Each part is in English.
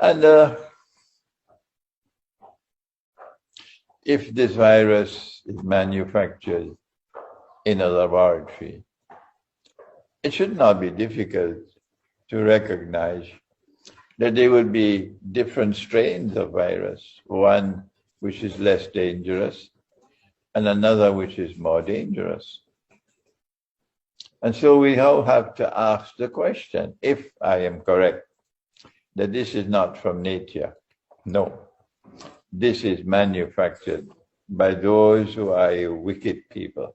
And if this virus is manufactured in a laboratory, it should not be difficult to recognize that there will be different strains of virus, one which is less dangerous and another which is more dangerous. And so we all have to ask the question, if I am correct, that this is not from nature. No, this is manufactured by those who are wicked people.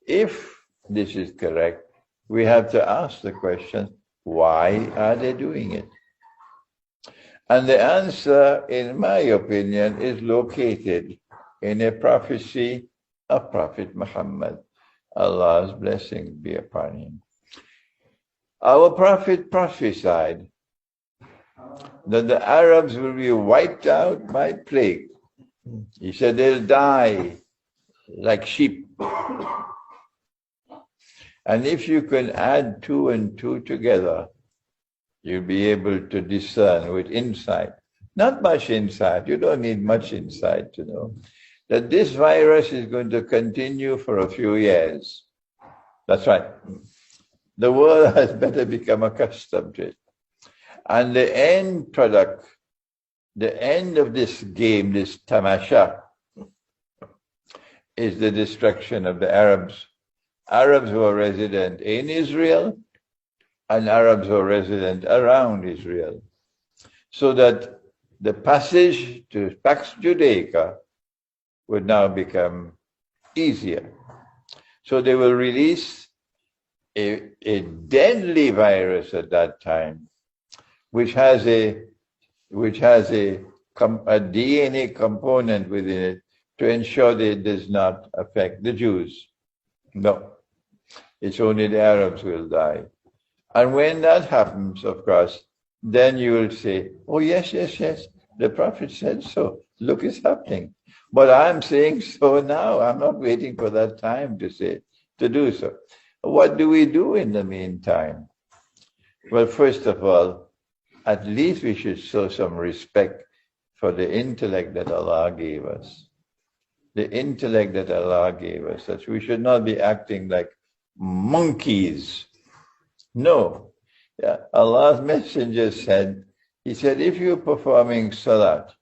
If this is correct, we have to ask the question, why are they doing it? And the answer, in my opinion, is located in a prophecy of Prophet Muhammad. Allah's blessings be upon him. Our Prophet prophesied that the Arabs will be wiped out by plague. He said they'll die like sheep. And if you can add 2 and 2 together, you'll be able to discern with insight. Not much insight, you don't need much insight to know that this virus is going to continue for a few years. That's right. The world has better become accustomed to it. And the end product, the end of this game, this tamasha, is the destruction of the Arabs. Arabs who are resident in Israel and Arabs who are resident around Israel. So that the passage to Pax Judaica would now become easier. So they will release a deadly virus at that time, which has a DNA component within it to ensure that it does not affect the Jews. No, it's only the Arabs who will die. And when that happens, of course, then you will say, oh yes, the Prophet said so. Look, it's happening. But I'm saying so now. I'm not waiting for that time to do so. What do we do in the meantime? Well, first of all, at least we should show some respect for the intellect that Allah gave us. The intellect that Allah gave us, that we should not be acting like monkeys. No. Yeah, Allah's messenger said, he said, if you're performing salat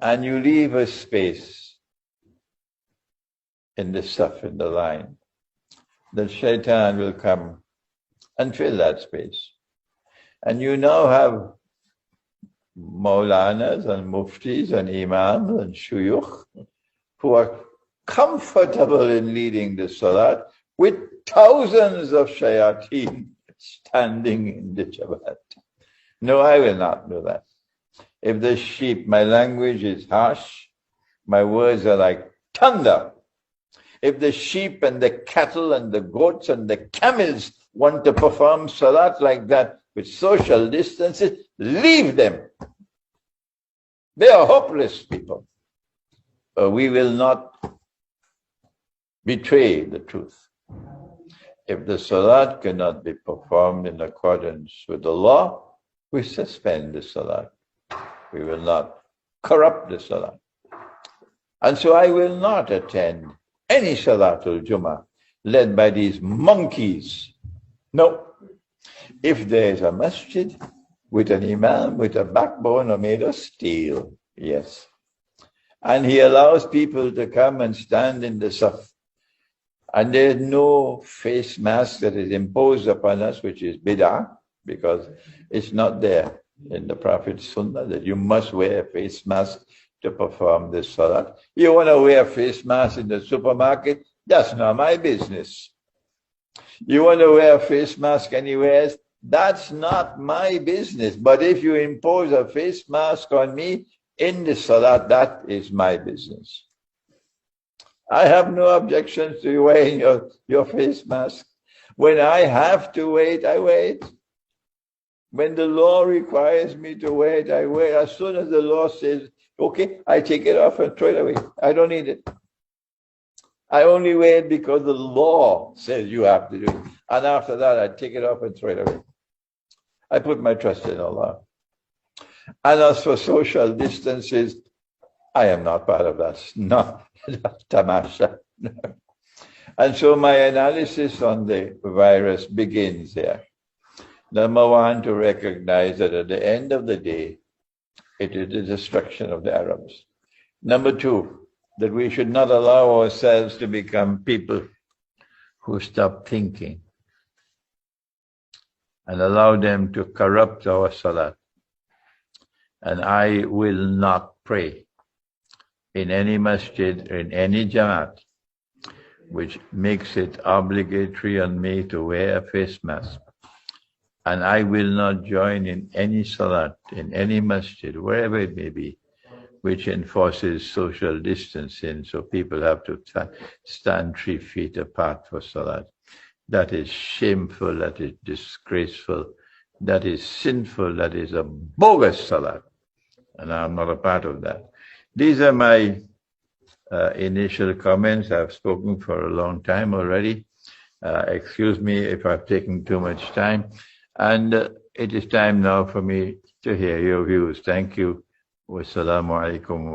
and you leave a space in the saf, in the line, the shaitan will come and fill that space. And you now have Maulanas and Muftis and Imams and Shuyukh who are comfortable in leading the salat with thousands of shayateen standing in the Jabhat. No, I will not do that. If the sheep, my language is harsh, my words are like thunder. If the sheep and the cattle and the goats and the camels want to perform salat like that with social distances, leave them. They are hopeless people. We will not betray the truth. If the salat cannot be performed in accordance with the law, we suspend the salat. We will not corrupt the salat. And so I will not attend any Salatul Jummah led by these monkeys. No. If there is a masjid with an imam with a backbone or made of steel, yes, and he allows people to come and stand in the saf, and there is no face mask that is imposed upon us, which is bid'ah, because it's not there in the Prophet's Sunnah that you must wear a face mask to perform this salat. You want to wear a face mask in the supermarket? That's not my business. You want to wear a face mask anywhere else? That's not my business. But if you impose a face mask on me in the salat, that is my business. I have no objections to you wearing your face mask. When I have to wait, I wait. When the law requires me to wait, I wait. As soon as the law says, okay, I take it off and throw it away. I don't need it. I only wait because the law says you have to do it. And after that, I take it off and throw it away. I put my trust in Allah. And as for social distances, I am not part of that. No, tamasha. And so my analysis on the virus begins there. Number one, to recognize that at the end of the day, it is the destruction of the Arabs. Number two, that we should not allow ourselves to become people who stop thinking and allow them to corrupt our salat. And I will not pray in any masjid or in any jamaat which makes it obligatory on me to wear a face mask. And I will not join in any salat, in any masjid, wherever it may be, which enforces social distancing, so people have to stand 3 feet apart for salat. That is shameful, that is disgraceful, that is sinful, that is a bogus salat. And I'm not a part of that. These are my initial comments. I've spoken for a long time already. Excuse me if I've taken too much time. And it is time now for me to hear your views. Thank you. Wassalamu alaikum.